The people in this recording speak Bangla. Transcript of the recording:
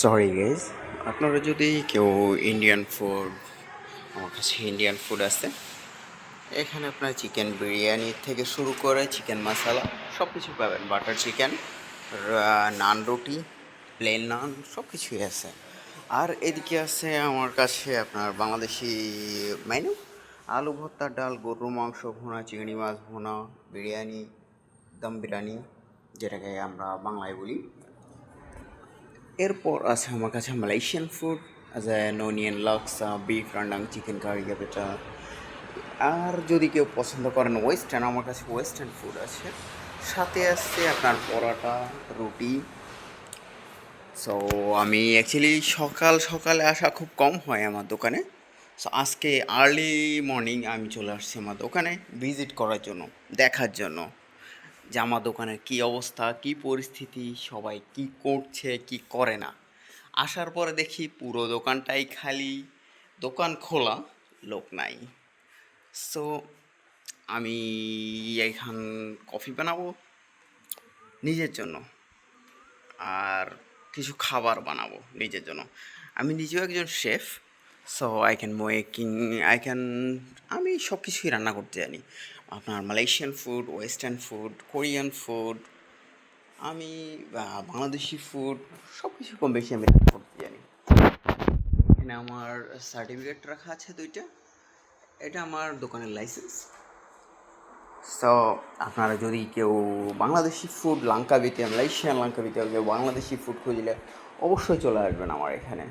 সরি গাইজ, আপনারা যদি কেউ ইন্ডিয়ান ফুড, আমার কাছে ইন্ডিয়ান ফুড আছে। এখানে আপনার চিকেন বিরিয়ানি থেকে শুরু করে চিকেন মশলা সব কিছু পাবেন। বাটার চিকেন, নান রুটি, প্লেন নান সব কিছুই আছে। আর এদিকে আছে আমার কাছে আপনার বাংলাদেশি মেনু: আলু ভর্তা, ডাল, গরুর মাংস ভুনা, চিংড়ি মাছ ভুনা, বিরিয়ানি, দম বিরিয়ানি, যেটাকে আমরা বাংলায় বলি। এরপর আছে আমার কাছে মালয়েশিয়ান ফুড, অ্যাজ এ ননিয়ান laksa, beef rendang, chicken curry গাবেটা। আর যদি কেউ পছন্দ করেন ওয়েস্টার্ন, আমার কাছে ওয়েস্টার্ন ফুড আছে। সাথে আছে আপনার পরোটা, রুটি। সো আমি অ্যাকচুয়ালি সকাল সকালে আসা খুব কম হয় আমার দোকানে। সো আজকে আর্লি মর্নিং আমি চলে আসছি আমার দোকানে ভিজিট করার জন্য, দেখার জন্য যে আমার দোকানের কী অবস্থা, কী পরিস্থিতি, সবাই কি করছে কি করে না। আসার পরে দেখি পুরো দোকানটাই খালি, দোকান খোলা, লোক নাই। সো আমি এখন কফি বানাবো নিজের জন্য, আর কিছু খাবার বানাবো নিজের জন্য। আমি নিজেও একজন শেফ। সো আমি সব কিছুই রান্না করতে জানি। আপনার Malaysian food, western food, Korean food, আমি বাংলাদেশি ফুড সব কিছু কম বেশি আমি রান্না করতে জানি। এখানে আমার সার্টিফিকেট রাখা আছে দুইটা। এটা আমার দোকানের লাইসেন্স। সো আপনারা যদি কেউ বাংলাদেশি ফুড লাঙ্কাবিতে, মালয়েশিয়ান লাঙ্কাবিতে কেউ বাংলাদেশি ফুড খুঁজলে অবশ্যই চলে আসবেন আমার এখানে।